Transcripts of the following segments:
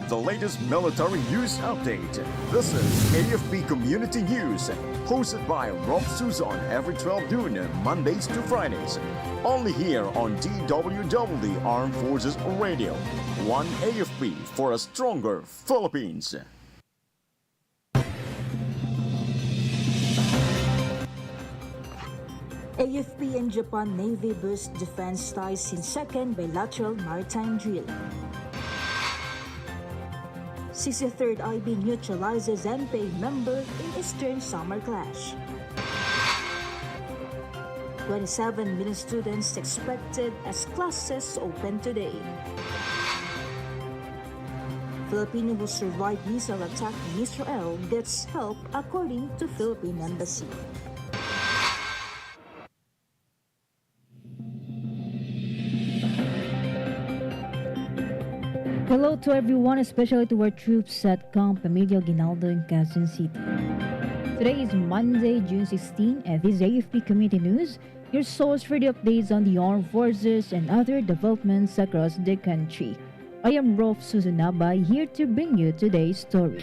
the latest military news update. This is AFP Community News, hosted by Rofh Suzon every 12 noon, Mondays to Fridays. Only here on DWDD Armed Forces Radio. One AFP for a stronger Philippines. AFP and Japan Navy boost defense ties in second bilateral maritime drill. 63rd IB neutralizes NPA member in Eastern Summer Clash. 27 million students expected as classes open today. Filipino who survived missile attack in Israel gets help according to Philippine Embassy. Hello to everyone, especially to our troops at Camp Emilio Ginaldo in Quezon City. Today is Monday, June 16, and this is AFP Community News, your source for the updates on the armed forces and other developments across the country. I am Rofh Suzon-Abay, here to bring you today's story.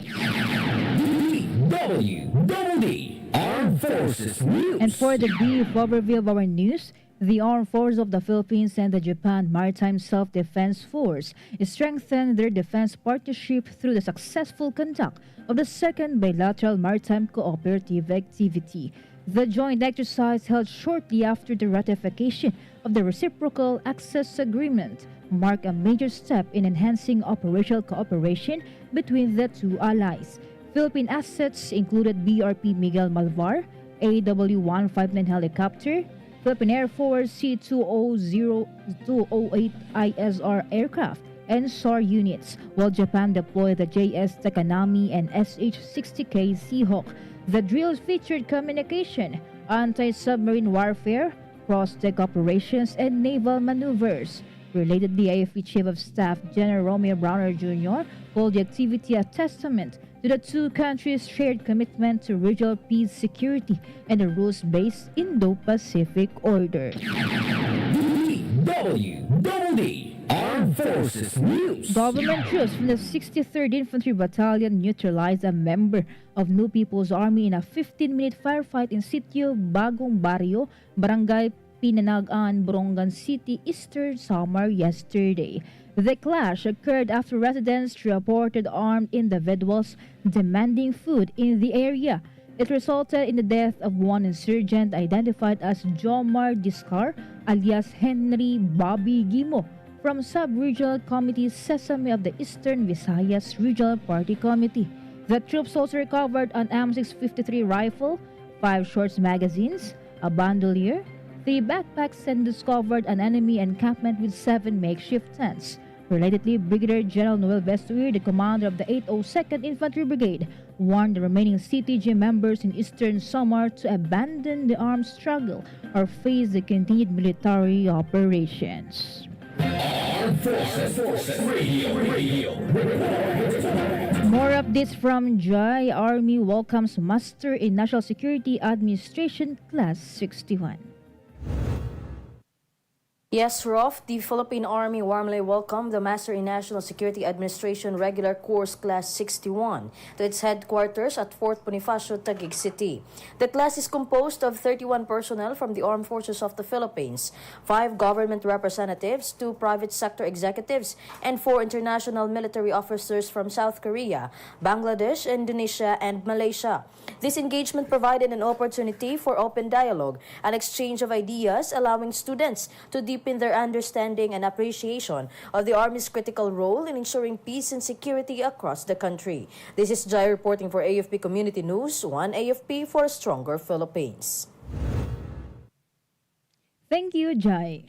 DWDD Armed Forces News. And for the brief overview of our news, the Armed Forces of the Philippines and the Japan Maritime Self-Defense Force strengthened their defense partnership through the successful conduct of the second bilateral maritime cooperative activity. The joint exercise held shortly after the ratification of the Reciprocal Access Agreement marked a major step in enhancing operational cooperation between the two allies. Philippine assets included BRP Miguel Malvar, AW-159 helicopter, Philippine Air Force C-208 ISR aircraft, and SAR units, while Japan deployed the JS Takanami and SH-60K Seahawk. The drills featured communication, anti-submarine warfare, cross-deck operations, and naval maneuvers. Relatedly, AFP Chief of Staff General Romeo Browner Jr. called the activity a testament to the two countries' shared commitment to regional peace, security, and a rules-based Indo-Pacific order. DWDD Armed Forces News. Government troops from the 63rd Infantry Battalion neutralized a member of New People's Army in a 15-minute firefight in Sitio Bagong Barrio, Barangay Pinanagan, Borongan City, Eastern Samar yesterday. The clash occurred after residents reported armed individuals demanding food in the area. It resulted in the death of one insurgent identified as Jomar Discar alias Henry Bobby Gimo from Sub-Regional Committee Sesame of the Eastern Visayas Regional Party Committee. The troops also recovered an M653 rifle, 5 short magazines, a bandolier, 3 backpacks, and discovered an enemy encampment with 7 makeshift tents. Relatedly, Brigadier General Noel Vestuir, the commander of the 802nd Infantry Brigade, warned the remaining CTG members in Eastern Samar to abandon the armed struggle or face the continued military operations. Armed Forces Radio. More updates from Jai. Army welcomes Master in National Security Administration Class 61. Yes, Rofh, the Philippine Army warmly welcomed the Master in National Security Administration Regular Course Class 61 to its headquarters at Fort Bonifacio, Taguig City. The class is composed of 31 personnel from the Armed Forces of the Philippines, 5 government representatives, 2 private sector executives, and 4 international military officers from South Korea, Bangladesh, Indonesia, and Malaysia. This engagement provided an opportunity for open dialogue and exchange of ideas, allowing students to deepen their understanding and appreciation of the Army's critical role in ensuring peace and security across the country. This is Jai reporting for AFP Community News, one AFP for a stronger Philippines. Thank you, Jai.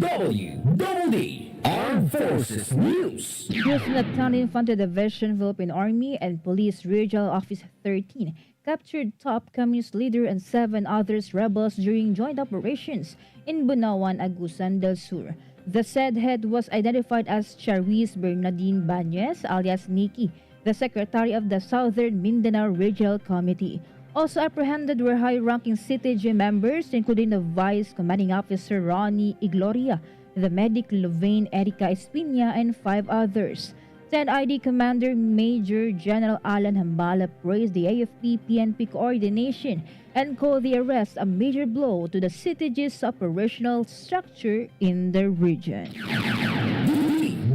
DWDD Armed Forces News. Troops from the 10th Infantry Division, Philippine Army, and Police Regional Office 13 captured top communist leader and 7 others rebels during joint operations in Bunawan, Agusan del Sur. The said head was identified as Charis Bernardine Bañez alias Nikki, the secretary of the Southern Mindanao Regional Committee. Also apprehended were high-ranking CTG members, including the Vice Commanding Officer Ronnie Igloria, the medic Louvain Erica Espina, and 5 others. 10ID Commander Major General Alan Hambala praised the AFP-PNP coordination and called the arrest a major blow to the CTG's operational structure in the region.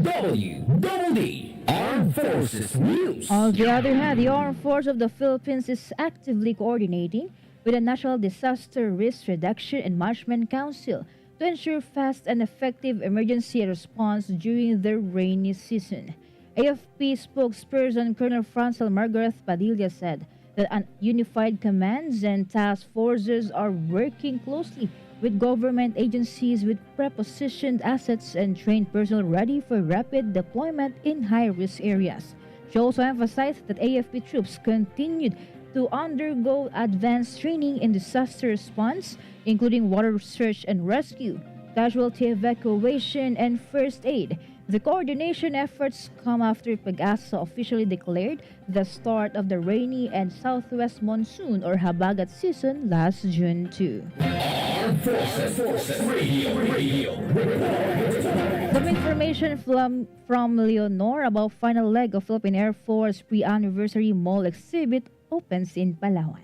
DWDD Armed Forces News. On the other hand, the Armed Force of the Philippines is actively coordinating with the National Disaster Risk Reduction and Management Council to ensure fast and effective emergency response during the rainy season. AFP spokesperson Colonel Francel Margaret Padilla said that unified commands and task forces are working closely with government agencies with prepositioned assets and trained personnel ready for rapid deployment in high-risk areas. She also emphasized that AFP troops continued to undergo advanced training in disaster response, including water search and rescue, casualty evacuation, and first aid. The coordination efforts come after Pag-asa officially declared the start of the rainy and southwest monsoon or habagat season last June 2. Armed Forces Radio. Some information from Leonor about final leg of Philippine Air Force pre-anniversary mall exhibit opens in Palawan.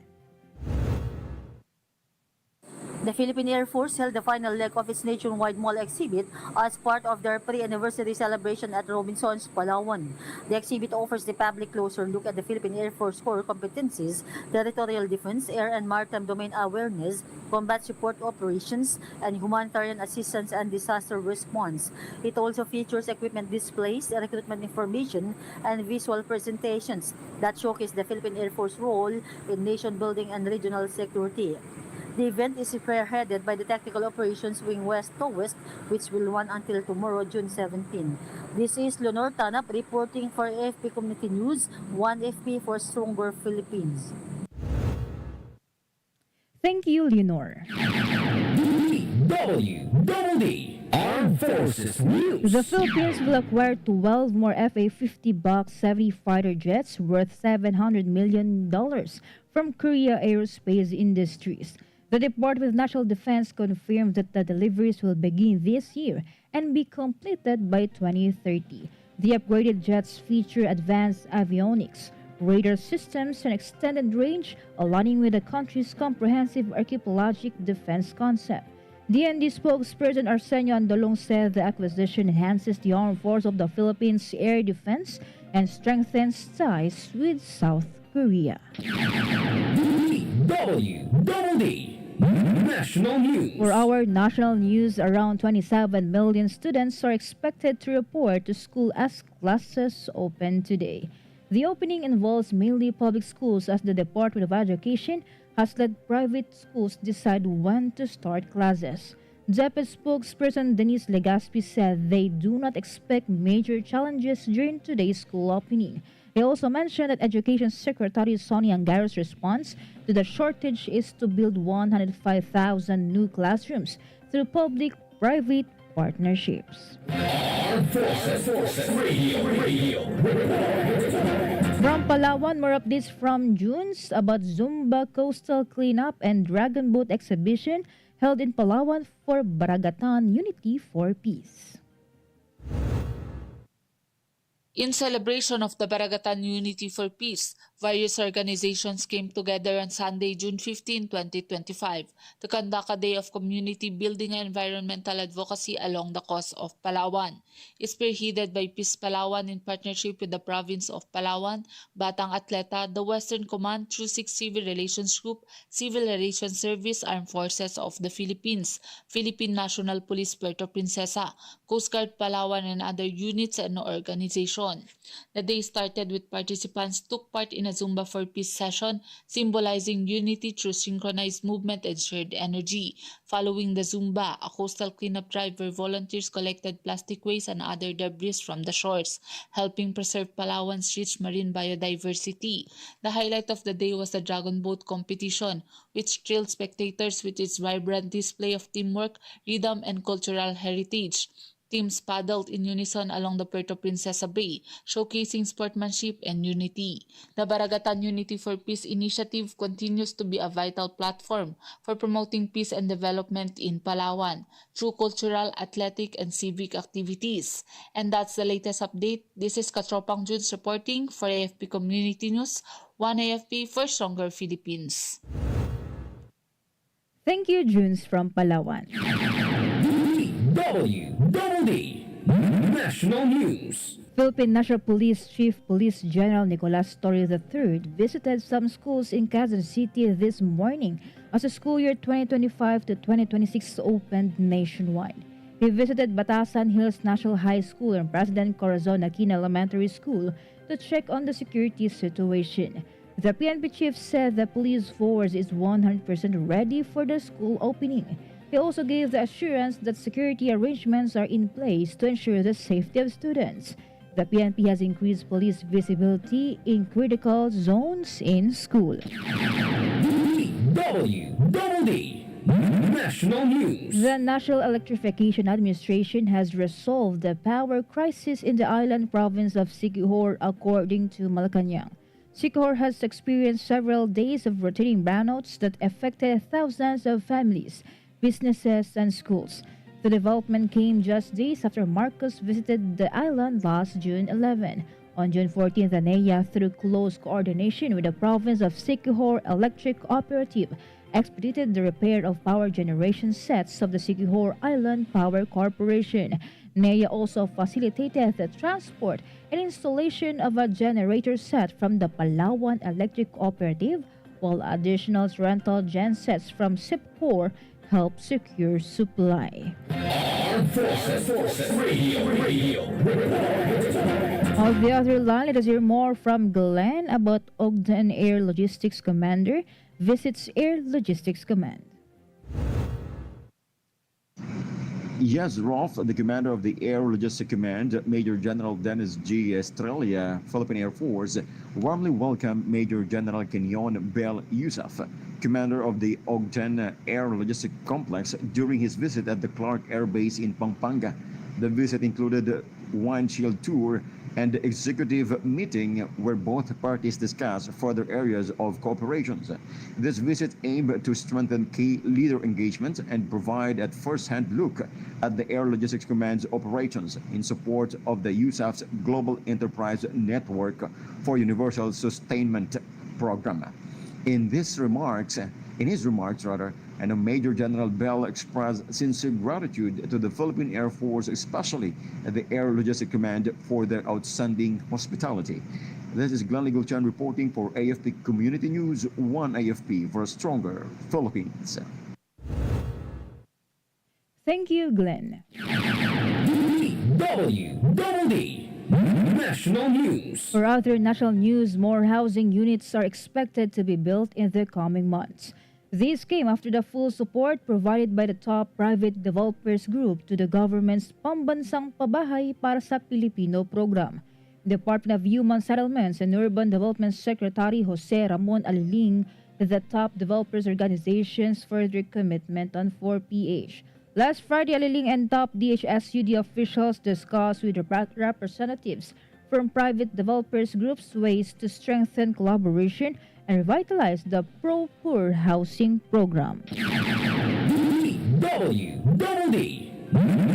The Philippine Air Force held the final leg of its nationwide mall exhibit as part of their pre-anniversary celebration at Robinson's, Palawan. The exhibit offers the public closer look at the Philippine Air Force core competencies, territorial defense, air and maritime domain awareness, combat support operations, and humanitarian assistance and disaster response. It also features equipment displays, recruitment information, and visual presentations that showcase the Philippine Air Force role in nation building and regional security. The event is spearheaded by the Tactical Operations Wing West to West, which will run until tomorrow, June 17. This is Leonor Tanap reporting for AFP Community News, 1FP for Stronger Philippines. Thank you, Leonor. DWDD Armed Forces News. The Philippines will acquire 12 more FA-50 Block 70 fighter jets worth $700 million from Korea Aerospace Industries. The Department of National Defense confirmed that the deliveries will begin this year and be completed by 2030. The upgraded jets feature advanced avionics, radar systems, and extended range, aligning with the country's comprehensive archipelagic defense concept. DND spokesperson Arsenio Andolong said the acquisition enhances the armed force of the Philippines' air defense and strengthens ties with South Korea. DWDD National News. For our national news, around 27 million students are expected to report to school as classes open today. The opening involves mainly public schools as the Department of Education has let private schools decide when to start classes. DepEd spokesperson Denise Legaspi said they do not expect major challenges during today's school opening. He also mentioned that Education Secretary Sonny Angaro's response to the shortage is to build 105,000 new classrooms through public-private partnerships. Armed Forces Radio. From Palawan, more updates from Junes about Zumba Coastal Cleanup and Dragon Boat Exhibition held in Palawan for Baragatan Unity for Peace. In celebration of the Baragatan Unity for Peace, various organizations came together on Sunday, June 15, 2025 to conduct a day of community building and environmental advocacy along the coast of Palawan. Spearheaded by Peace Palawan in partnership with the province of Palawan, Batang Atleta, the Western Command, True 6 Civil Relations Group, Civil Relations Service, Armed Forces of the Philippines, Philippine National Police Puerto Princesa, Coast Guard Palawan, and other units and organizations. The day started with participants took part in a Zumba for Peace session, symbolizing unity through synchronized movement and shared energy. Following the Zumba, a coastal cleanup drive where volunteers collected plastic waste and other debris from the shores, helping preserve Palawan's rich marine biodiversity. The highlight of the day was the Dragon Boat competition, which thrilled spectators with its vibrant display of teamwork, rhythm, and cultural heritage. Teams paddled in unison along the Puerto Princesa Bay, showcasing sportsmanship and unity. The Baragatan Unity for Peace initiative continues to be a vital platform for promoting peace and development in Palawan through cultural, athletic, and civic activities. And that's the latest update. This is Katropang Judes reporting for AFP Community News, 1 AFP for Stronger Philippines. Thank you, Junes from Palawan. DWDD National News. Philippine National Police Chief Police General Nicolas Torres III visited some schools in Quezon City this morning as the school year 2025 to 2026 opened nationwide. He visited Batasan Hills National High School and President Corazon Aquino Elementary School to check on the security situation. The PNP chief said the police force is 100% ready for the school opening. He also gave the assurance that security arrangements are in place to ensure the safety of students. The PNP has increased police visibility in critical zones in school. DWDD National News. The National Electrification Administration has resolved the power crisis in the island province of Siquijor, according to Malacanang. Siquijor has experienced several days of rotating brownouts that affected thousands of families, businesses, and schools. The development came just days after Marcos visited the island last June 11. On June 14th, the NEA, through close coordination with the province of Siquijor Electric Cooperative, expedited the repair of power generation sets of the Siquijor Island Power Corporation. NEA also facilitated the transport and installation of a generator set from the Palawan Electric Cooperative, while additional rental gensets from SIPCOR help secure supply. Armed Forces Radio. On the other line, let us hear more from Glenn about Ogden Air Logistics Commander visits Air Logistics Command. Yes, Rofh, the commander of the Air Logistics Command, Major General Dennis G. Estrella, Philippine Air Force, warmly welcomed Major General Kenyon Bel Yusuf, commander of the Ogden Air Logistics Complex, during his visit at the Clark Air Base in Pampanga. The visit included windshield tour and executive meeting where both parties discussed further areas of cooperation. This visit aimed to strengthen key leader engagement and provide a first-hand look at the Air Logistics Command's operations in support of the USAF's Global Enterprise Network for Universal Sustainment Program. In his remarks, and Major General Bell expressed sincere gratitude to the Philippine Air Force, especially the Air Logistics Command, for their outstanding hospitality. This is Glenn Ligulchan reporting for AFP Community News, 1 AFP for a stronger Philippines. Thank you, Glenn. DWDD National News. For other national news, more housing units are expected to be built in the coming months. This came after the full support provided by the top private developers group to the government's Pambansang Pabahay para sa Pilipino program. Department of Human Settlements and Urban Development Secretary Jose Ramon Aliling, the top developers organizations further commitment on 4PH. Last Friday, Aliling and top DHSUD officials discussed with representatives from private developers groups ways to strengthen collaboration and revitalize the Pro-Poor housing program. DWDD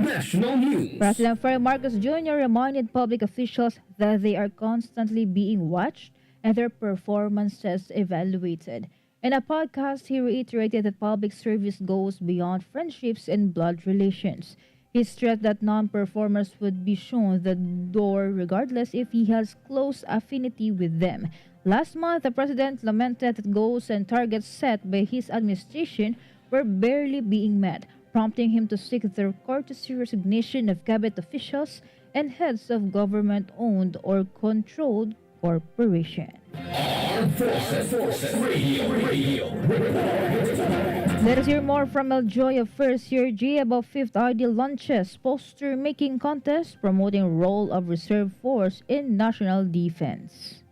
National News. President Ferdinand Marcos Jr. reminded public officials that they are constantly being watched and their performances evaluated. In a podcast, he reiterated that public service goes beyond friendships and blood relations. He stressed that non-performers would be shown the door regardless if he has close affinity with them. Last month, the president lamented that goals and targets set by his administration were barely being met, prompting him to seek the courtesy resignation of cabinet officials and heads of government-owned or controlled corporations. Armed Forces Radio. Let us hear more from Eljoy of First Year G about 5th ID Lunches poster making contest promoting role of reserve force in national defense.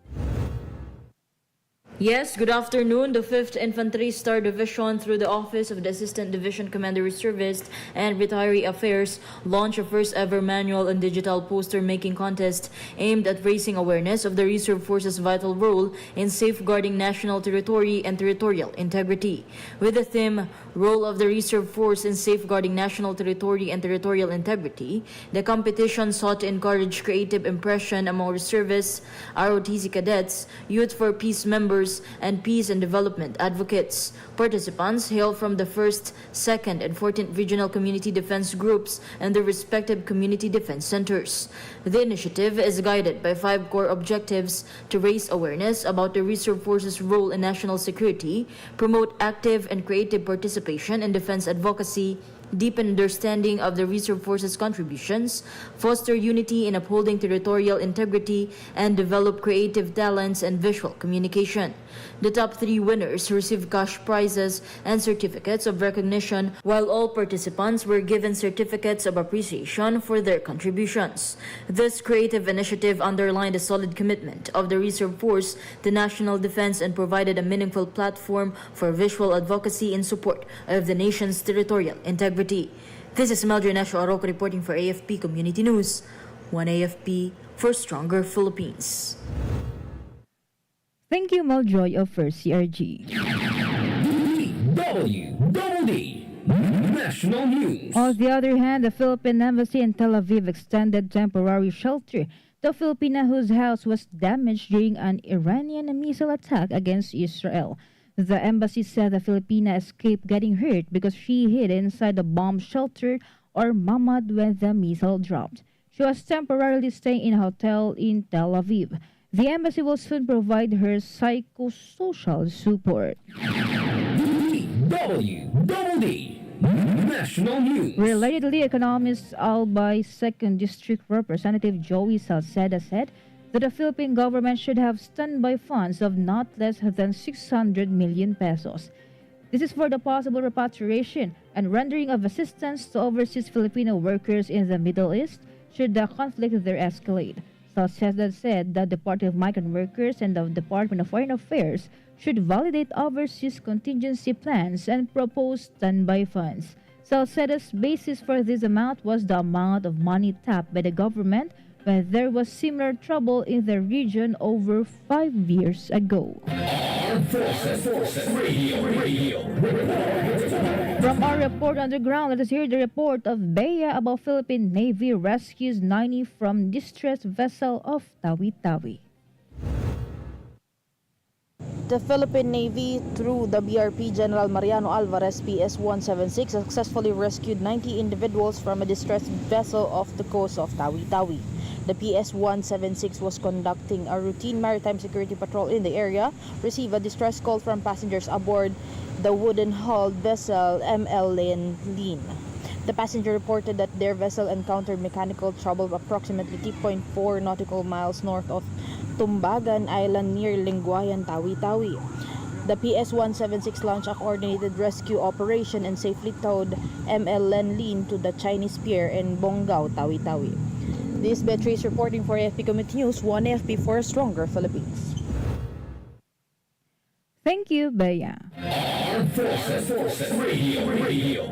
Yes, good afternoon. The 5th Infantry Star Division, through the Office of the Assistant Division Commander Reservist and Retiree Affairs, launched a first ever manual and digital poster making contest aimed at raising awareness of the Reserve Force's vital role in safeguarding national territory and territorial integrity. With the theme, Role of the Reserve Force in Safeguarding National Territory and Territorial Integrity, the competition sought to encourage creative impression among reservists, ROTC cadets, Youth for Peace members, and peace and development advocates. Participants hail from the 1st, 2nd, and 14th Regional Community Defense Groups and their respective community defense centers. The initiative is guided by 5 core objectives to raise awareness about the Reserve Force's role in national security, promote active and creative participation in defense advocacy, deepen understanding of the Reserve Force's contributions, foster unity in upholding territorial integrity, and develop creative talents and visual communication. The top 3 winners received cash prizes and certificates of recognition, while all participants were given certificates of appreciation for their contributions. This creative initiative underlined a solid commitment of the Reserve Force to national defense and provided a meaningful platform for visual advocacy in support of the nation's territorial integrity. This is Meldrin Arroco reporting for AFP Community News. One AFP for stronger Philippines. Thank you, Maljoy of First CRG. DWDD National News. On the other hand, the Philippine Embassy in Tel Aviv extended temporary shelter to a Filipina whose house was damaged during an Iranian missile attack against Israel. The embassy said the Filipina escaped getting hurt because she hid inside the bomb shelter or mamad when the missile dropped. She was temporarily staying in a hotel in Tel Aviv. The embassy will soon provide her psychosocial support. DWDD National News. Relatedly, economist Albay 2nd District Representative Joey Salceda said that the Philippine government should have standby funds of not less than 600 million pesos. This is for the possible repatriation and rendering of assistance to overseas Filipino workers in the Middle East should the conflict there escalate. Salceda said that the Department of Migrant Workers and the Department of Foreign Affairs should validate overseas contingency plans and propose standby funds. Salceda's basis for this amount was the amount of money tapped by the government when there was similar trouble in the region over 5 years ago. Armed Forces Radio. From our report on the ground, let us hear the report of Bea about Philippine Navy rescues 90 from distressed vessel of Tawi-Tawi. The Philippine Navy, through the BRP General Mariano Alvarez PS-176, successfully rescued 90 individuals from a distressed vessel off the coast of Tawi-Tawi. The PS-176 was conducting a routine maritime security patrol in the area, received a distress call from passengers aboard the wooden-hulled vessel ML Lin. The passenger reported that their vessel encountered mechanical trouble approximately 3.4 nautical miles north of Tumbagan Island near Linguayan, Tawi-Tawi. The PS-176 launched a coordinated rescue operation and safely towed ML Lin to the Chinese pier in Bonggao, Tawi-Tawi. This is Beatrice reporting for AFP Community News, one AFP for a stronger Philippines. Thank you, Bea. Armed Forces Radio.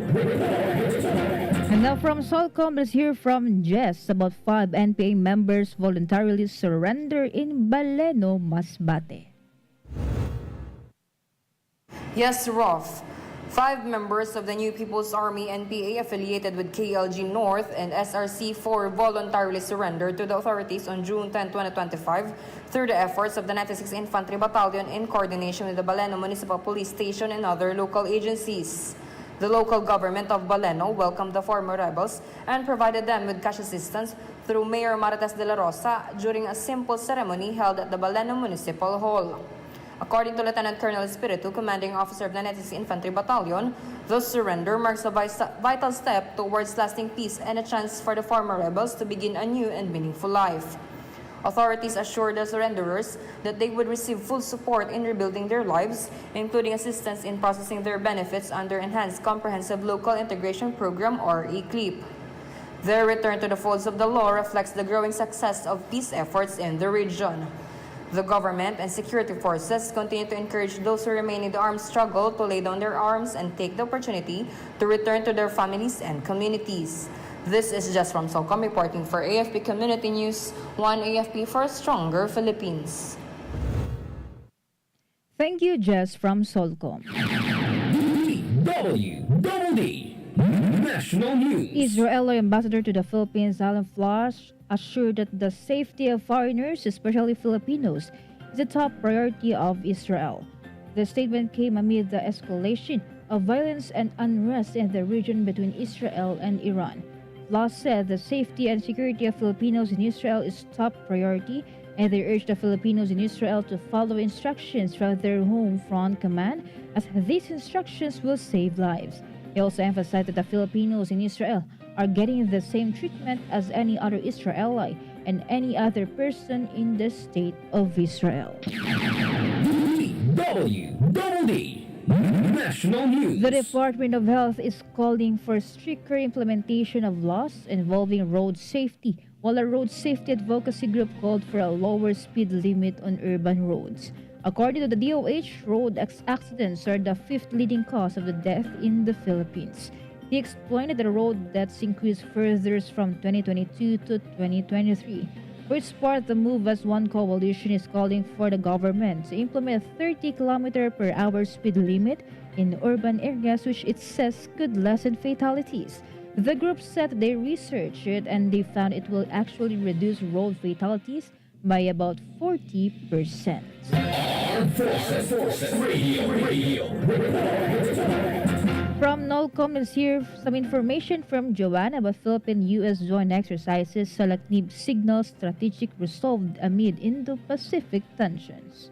And now from Solcom, let's hear from Jess about 5 NPA members voluntarily surrender in Baleno, Masbate. Yes, Rofh. 5 members of the New People's Army NPA affiliated with KLG North and SRC-4 voluntarily surrendered to the authorities on June 10, 2025 through the efforts of the 96th Infantry Battalion in coordination with the Baleno Municipal Police Station and other local agencies. The local government of Baleno welcomed the former rebels and provided them with cash assistance through Mayor Marites de la Rosa during a simple ceremony held at the Baleno Municipal Hall. According to Lieutenant Colonel Espiritu, commanding officer of the 96th Infantry Battalion, the surrender marks a vital step towards lasting peace and a chance for the former rebels to begin a new and meaningful life. Authorities assured the surrenderers that they would receive full support in rebuilding their lives, including assistance in processing their benefits under Enhanced Comprehensive Local Integration Program or ECLIP. Their return to the folds of the law reflects the growing success of peace efforts in the region. The government and security forces continue to encourage those who remain in the armed struggle to lay down their arms and take the opportunity to return to their families and communities. This is Jess from Solcom reporting for AFP Community News, one AFP for a stronger Philippines. Thank you, Jess from Solcom. DWDD National News. Israeli ambassador to the Philippines, Alan Flash, assured that the safety of foreigners, especially Filipinos, is a top priority of Israel. The statement came amid the escalation of violence and unrest in the region between Israel and Iran. Flash said the safety and security of Filipinos in Israel is top priority, and they urged the Filipinos in Israel to follow instructions from their home front command, as these instructions will save lives. He also emphasized that the Filipinos in Israel are getting the same treatment as any other Israeli and any other person in the state of Israel. DWDD National News. The Department of Health is calling for stricter implementation of laws involving road safety, while a road safety advocacy group called for a lower speed limit on urban roads. According to the DOH, road accidents are the fifth leading cause of the death in the Philippines. He explained that the road deaths increased further from 2022 to 2023. For its part, the Move as One coalition is calling for the government to implement 30 km/h speed limit in urban areas, which it says could lessen fatalities. The group said they researched it and they found it will actually reduce road fatalities by about 40%. Armed Forces Radio. From NOLCOM, let's hear some information from Joanne about Philippine-U.S. joint exercises. Salaknib signals strategic resolve amid Indo-Pacific tensions.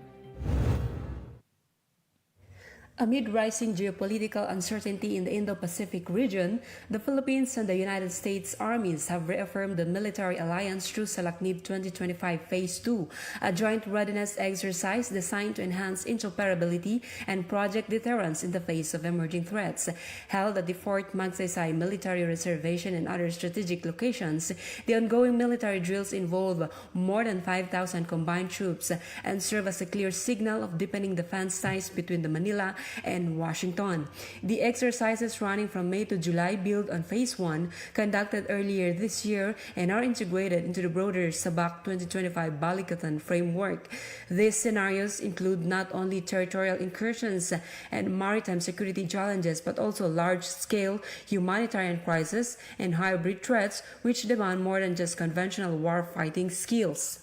Amid rising geopolitical uncertainty in the Indo-Pacific region, the Philippines and the United States armies have reaffirmed the military alliance through Salaknib 2025 Phase 2, a joint readiness exercise designed to enhance interoperability and project deterrence in the face of emerging threats. Held at the Fort Magsaysay Military Reservation and other strategic locations, the ongoing military drills involve more than 5,000 combined troops and serve as a clear signal of deepening defense ties between the Manila and Washington. The exercises running from May to July build on Phase 1 conducted earlier this year and are integrated into the broader Sabak 2025 Balikatan framework. These scenarios include not only territorial incursions and maritime security challenges but also large-scale humanitarian crises and hybrid threats which demand more than just conventional warfighting skills.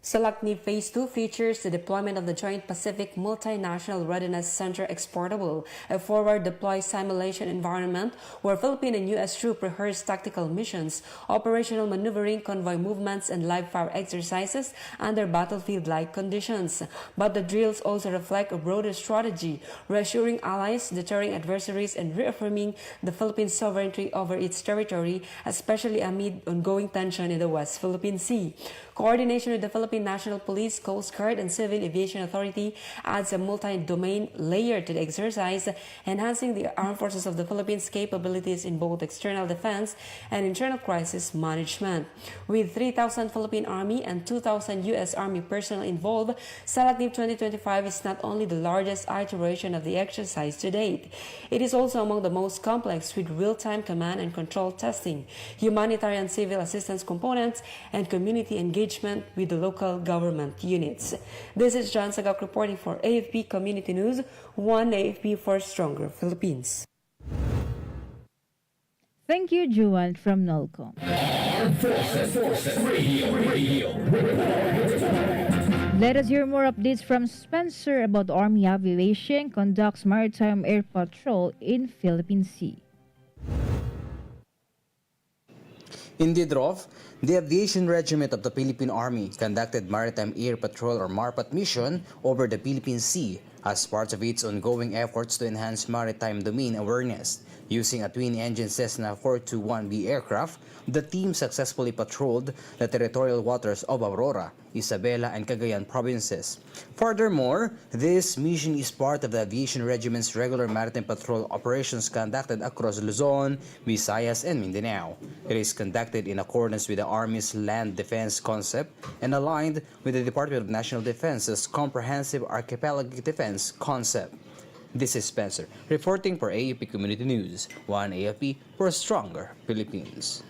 Salaknib Phase 2 features the deployment of the Joint Pacific Multinational Readiness Center Exportable, a forward-deployed simulation environment where Philippine and U.S. troops rehearse tactical missions, operational maneuvering, convoy movements, and live-fire exercises under battlefield-like conditions. But the drills also reflect a broader strategy, reassuring allies, deterring adversaries, and reaffirming the Philippines' sovereignty over its territory, especially amid ongoing tension in the West Philippine Sea. Coordination with the Philippine National Police, Coast Guard, and Civil Aviation Authority adds a multi-domain layer to the exercise, enhancing the armed forces of the Philippines' capabilities in both external defense and internal crisis management. With 3,000 Philippine Army and 2,000 U.S. Army personnel involved, Salaknib 2025 is not only the largest iteration of the exercise to date, it is also among the most complex with real-time command and control testing, humanitarian civil assistance components, and community engagement with the local government units. This is John Sagak reporting for AFP Community News, one AFP for stronger Philippines. Thank you, Juan from NOLCOM. Armed Forces Radio. Let us hear more updates from Spencer about Army Aviation conducts maritime air patrol in Philippine Sea. Indeed, Rofh, the Aviation Regiment of the Philippine Army conducted Maritime Air Patrol or MARPAT mission over the Philippine Sea as part of its ongoing efforts to enhance maritime domain awareness. Using a twin-engine Cessna 421B aircraft, the team successfully patrolled the territorial waters of Aurora, Isabela, and Cagayan provinces. Furthermore, this mission is part of the Aviation Regiment's regular maritime patrol operations conducted across Luzon, Visayas, and Mindanao. It is conducted in accordance with the Army's land defense concept and aligned with the Department of National Defense's comprehensive archipelagic defense concept. This is Spencer, reporting for AFP Community News. One AFP for a stronger Philippines.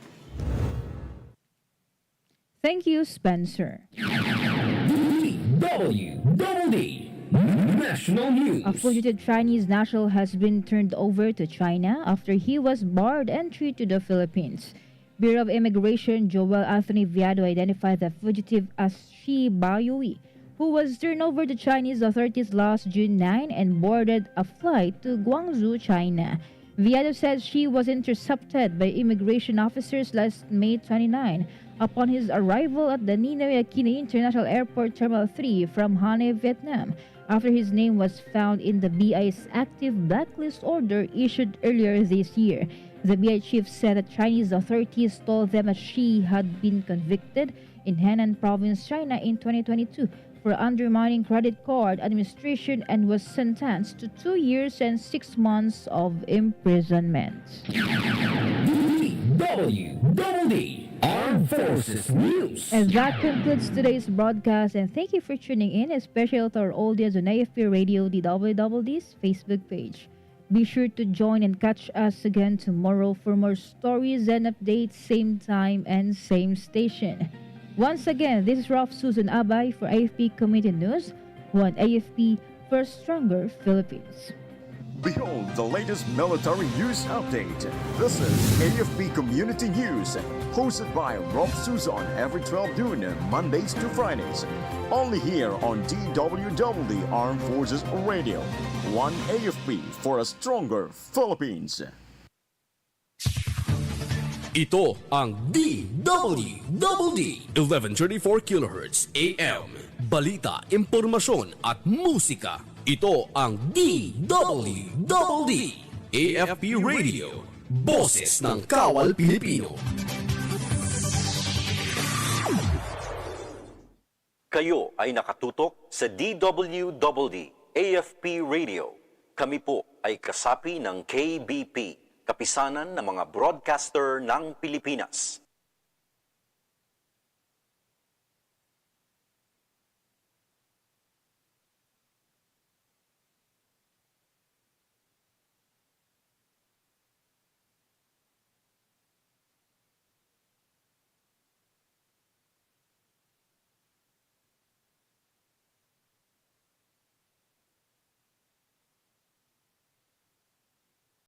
Thank you, Spencer. DWDD National News. A fugitive Chinese national has been turned over to China after he was barred entry to the Philippines. Bureau of Immigration Joel Anthony Viado identified the fugitive as Shi Baoyui, who was turned over to Chinese authorities last June 9 and boarded a flight to Guangzhou, China. Viado said she was intercepted by immigration officers last May 29 upon his arrival at the Ninoy Aquino International Airport Terminal 3 from Hanoi, Vietnam, after his name was found in the BI's active blacklist order issued earlier this year. The BI chief said that Chinese authorities told them that she had been convicted in Henan Province, China in 2022 for undermining credit card administration and was sentenced to 2 years and 6 months of imprisonment. DWDD Armed Forces News. And that concludes today's broadcast, and thank you for tuning in, especially to our audience on AFP Radio DWDD's Facebook page. Be sure to join and catch us again tomorrow for more stories and updates, same time and same station. Once again, this is Rofh Suzon-Abay for AFP Community News, one AFP for a stronger Philippines. Behold the latest military news update. This is AFP Community News, hosted by Rofh Suzon every 12 noon, Mondays to Fridays. Only here on DWDD Armed Forces Radio. One AFP for a stronger Philippines. Ito ang DWDD 1134 kHz AM. Balita, impormasyon at musika. Ito ang DWDD AFP Radio. Boses ng Kawal Pilipino. Kayo ay nakatutok sa DWDD AFP Radio. Kami po ay kasapi ng KBP, Kapisanan ng mga Broadcaster ng Pilipinas.